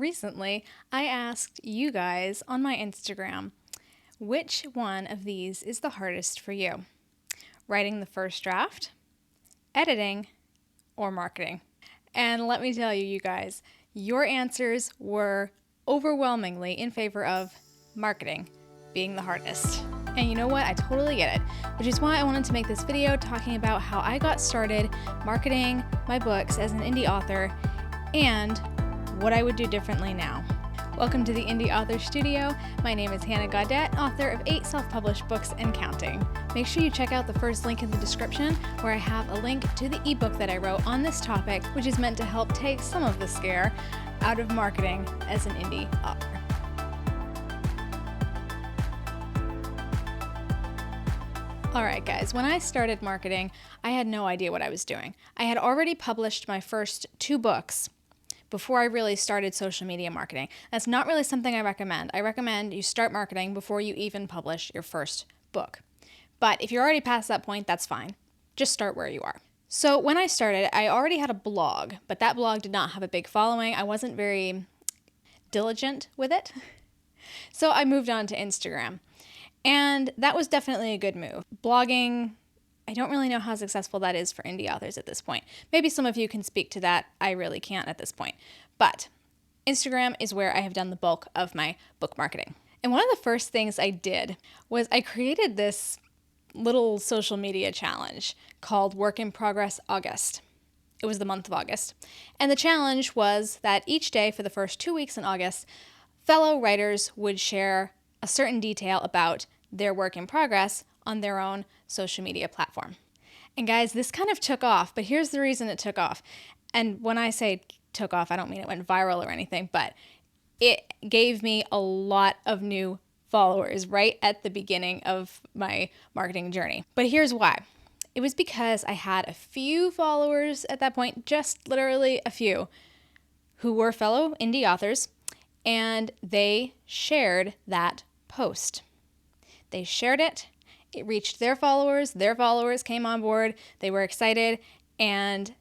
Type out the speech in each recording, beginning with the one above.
recently I asked you guys on my Instagram, which one of these is the hardest for you? Writing the first draft, editing, or marketing? And let me tell you, you guys, your answers were overwhelmingly in favor of marketing being the hardest. And you know what? I totally get it, which is why I wanted to make this video talking about how I got started marketing my books as an indie author and what I would do differently now. Welcome to the Indie Author Studio. My name is Hannah Gaudette, author of 8 self-published books and counting. Make sure you check out the first link in the description where I have a link to the ebook that I wrote on this topic, which is meant to help take some of the scare out of marketing as an indie author. Alright guys, when I started marketing, I had no idea what I was doing. I had already published my first 2 books before I really started social media marketing. That's not really something I recommend. I recommend you start marketing before you even publish your first book. But if you're already past that point, that's fine. Just start where you are. So when I started, I already had a blog, but that blog did not have a big following. I wasn't very diligent with it. So I moved on to Instagram. And that was definitely a good move. Blogging, I don't really know how successful that is for indie authors at this point. Maybe some of you can speak to that. I really can't at this point. But Instagram is where I have done the bulk of my book marketing. And one of the first things I did was I created this little social media challenge called Work in Progress August. It was the month of August. And the challenge was that each day for the first 2 weeks in August, fellow writers would share a certain detail about their work in progress on their own social media platform. And guys, this kind of took off, but here's the reason it took off. And when I say took off, I don't mean it went viral or anything, but it gave me a lot of new followers right at the beginning of my marketing journey. But here's why. It was because I had a few followers at that point, just literally a few, who were fellow indie authors, and they shared that post. They shared it. It reached their followers came on board, they were excited, and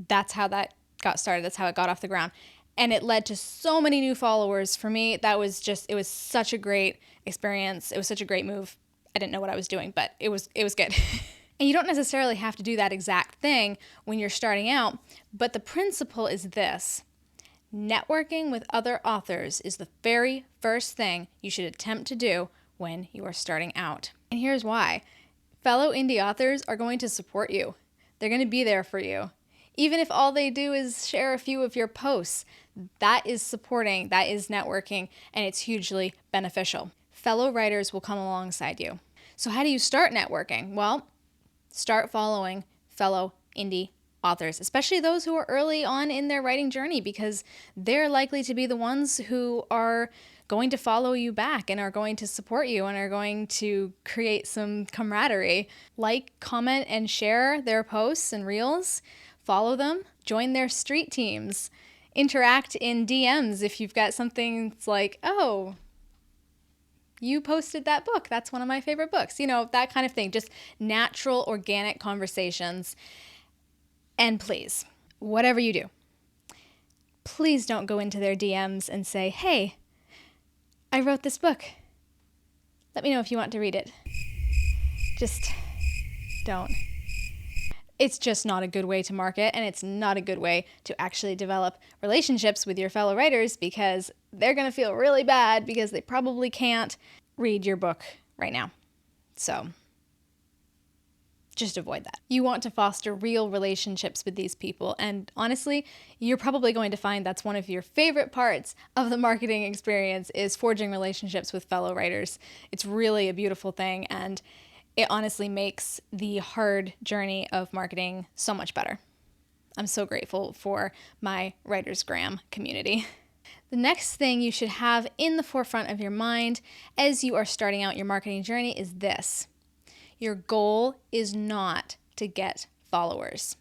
that's how that got started. That's how it got off the ground. And it led to so many new followers. For me, it was such a great experience. It was such a great move. I didn't know what I was doing, but it was good. And you don't necessarily have to do that exact thing when you're starting out, but the principle is this. Networking with other authors is the very first thing you should attempt to do when you are starting out. And here's why. Fellow indie authors are going to support you. They're going to be there for you. Even if all they do is share a few of your posts, that is supporting, that is networking, and it's hugely beneficial. Fellow writers will come alongside you. So how do you start networking? Well, start following fellow indie authors, especially those who are early on in their writing journey, because they're likely to be the ones who are going to follow you back and are going to support you and are going to create some camaraderie. Like, comment, and share their posts and reels. Follow them. Join their street teams. Interact in DMs if you've got something that's like, oh, you posted that book. That's one of my favorite books. You know, that kind of thing. Just natural, organic conversations. And please, whatever you do, please don't go into their DMs and say, hey, I wrote this book. Let me know if you want to read it. Just don't. It's just not a good way to market, and it's not a good way to actually develop relationships with your fellow writers, because they're going to feel really bad because they probably can't read your book right now. So just avoid that. You want to foster real relationships with these people, and honestly, you're probably going to find that's one of your favorite parts of the marketing experience is forging relationships with fellow writers. It's really a beautiful thing, and it honestly makes the hard journey of marketing so much better. I'm so grateful for my Writers Gram community. The next thing you should have in the forefront of your mind as you are starting out your marketing journey is this. Your goal is not to get followers.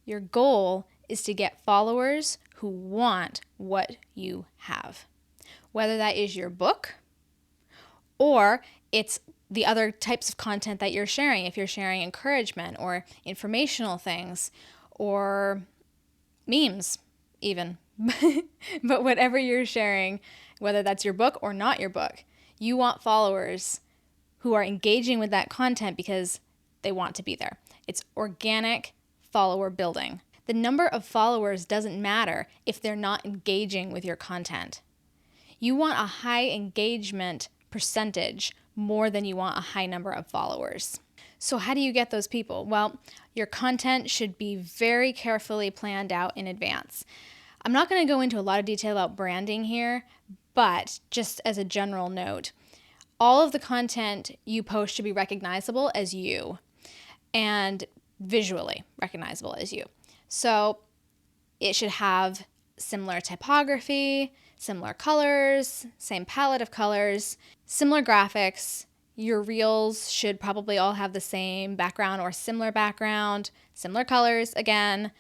Your goal is to get followers who want what you have. Whether that is your book or it's the other types of content that you're sharing. If you're sharing encouragement or informational things or memes even, But whatever you're sharing, whether that's your book or not your book, you want followers who are engaging with that content because they want to be there. It's organic follower building. The number of followers doesn't matter if they're not engaging with your content. You want a high engagement percentage more than you want a high number of followers. So how do you get those people? Well, your content should be very carefully planned out in advance. I'm not going to go into a lot of detail about branding here, but just as a general note, all of the content you post should be recognizable as you and visually recognizable as you. So it should have similar typography, similar colors, same palette of colors, similar graphics. Your reels should probably all have the same background or similar background, similar colors again.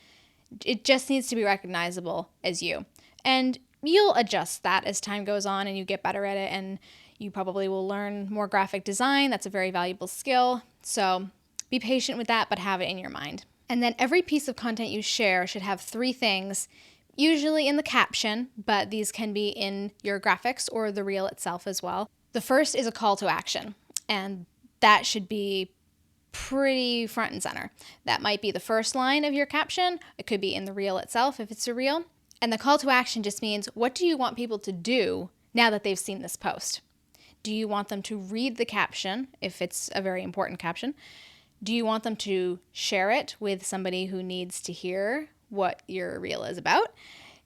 It just needs to be recognizable as you. And you'll adjust that as time goes on and you get better at it, and you probably will learn more graphic design. That's a very valuable skill. So be patient with that, but have it in your mind. And then every piece of content you share should have 3 things, usually in the caption, but these can be in your graphics or the reel itself as well. The first is a call to action, and that should be pretty front and center. That might be the first line of your caption. It could be in the reel itself if it's a reel. And the call to action just means, what do you want people to do now that they've seen this post? Do you want them to read the caption if it's a very important caption? Do you want them to share it with somebody who needs to hear what your reel is about?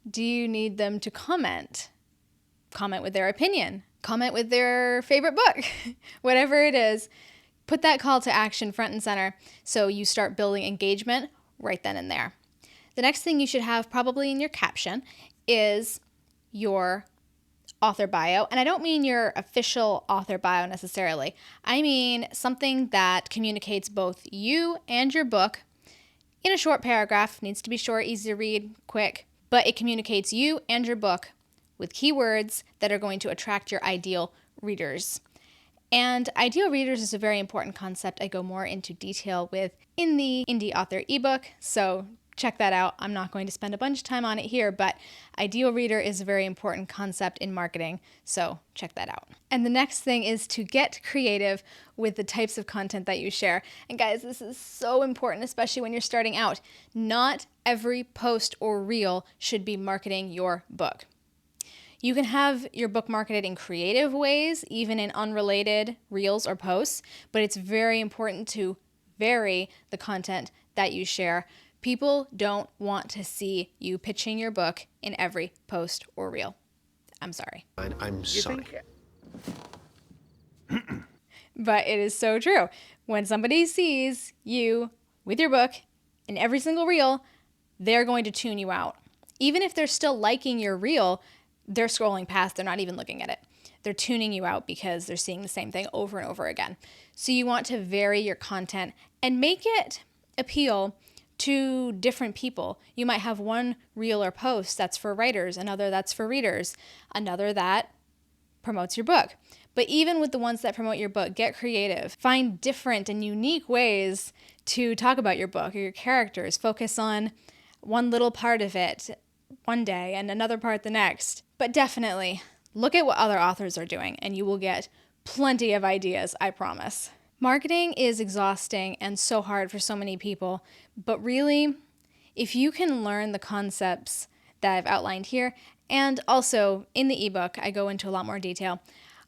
Do you need them to comment? Comment with their opinion. Comment with their favorite book. Whatever it is, put that call to action front and center so you start building engagement right then and there. The next thing you should have probably in your caption is your author bio. And I don't mean your official author bio necessarily. I mean something that communicates both you and your book in a short paragraph. Needs to be short, easy to read, quick, but it communicates you and your book with keywords that are going to attract your ideal readers. And ideal readers is a very important concept I go more into detail with in the Indie Author ebook, so check that out. I'm not going to spend a bunch of time on it here, but ideal reader is a very important concept in marketing, so check that out. And the next thing is to get creative with the types of content that you share. And guys, this is so important, especially when you're starting out. Not every post or reel should be marketing your book. You can have your book marketed in creative ways, even in unrelated reels or posts, but it's very important to vary the content that you share. People don't want to see you pitching your book in every post or reel. I'm sorry. I'm sorry. But it is so true. When somebody sees you with your book in every single reel, they're going to tune you out. Even if they're still liking your reel, they're scrolling past, they're not even looking at it. They're tuning you out because they're seeing the same thing over and over again. So you want to vary your content and make it appeal to different people. You might have one reel or post that's for writers, another that's for readers, another that promotes your book. But even with the ones that promote your book, get creative. Find different and unique ways to talk about your book or your characters. Focus on one little part of it one day and another part the next. But definitely look at what other authors are doing and you will get plenty of ideas, I promise. Marketing is exhausting and so hard for so many people, but really, if you can learn the concepts that I've outlined here, and also in the ebook, I go into a lot more detail.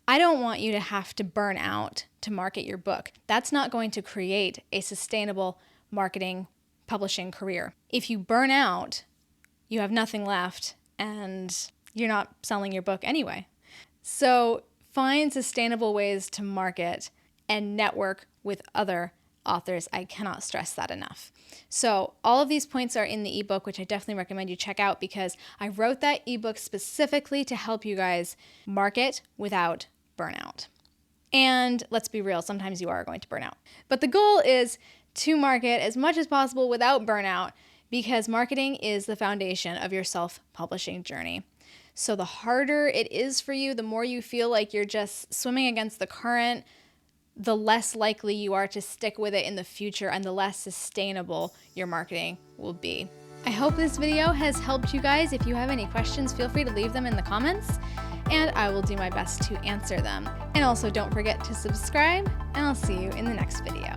I don't want you to have to burn out to market your book. That's not going to create a sustainable marketing publishing career. If you burn out, you have nothing left and you're not selling your book anyway. So find sustainable ways to market and network with other authors. I cannot stress that enough. So all of these points are in the ebook, which I definitely recommend you check out because I wrote that ebook specifically to help you guys market without burnout. And let's be real, sometimes you are going to burn out. But the goal is to market as much as possible without burnout because marketing is the foundation of your self-publishing journey. So the harder it is for you, the more you feel like you're just swimming against the current, the less likely you are to stick with it in the future and the less sustainable your marketing will be. I hope this video has helped you guys. If you have any questions, feel free to leave them in the comments, and I will do my best to answer them. And also don't forget to subscribe, and I'll see you in the next video.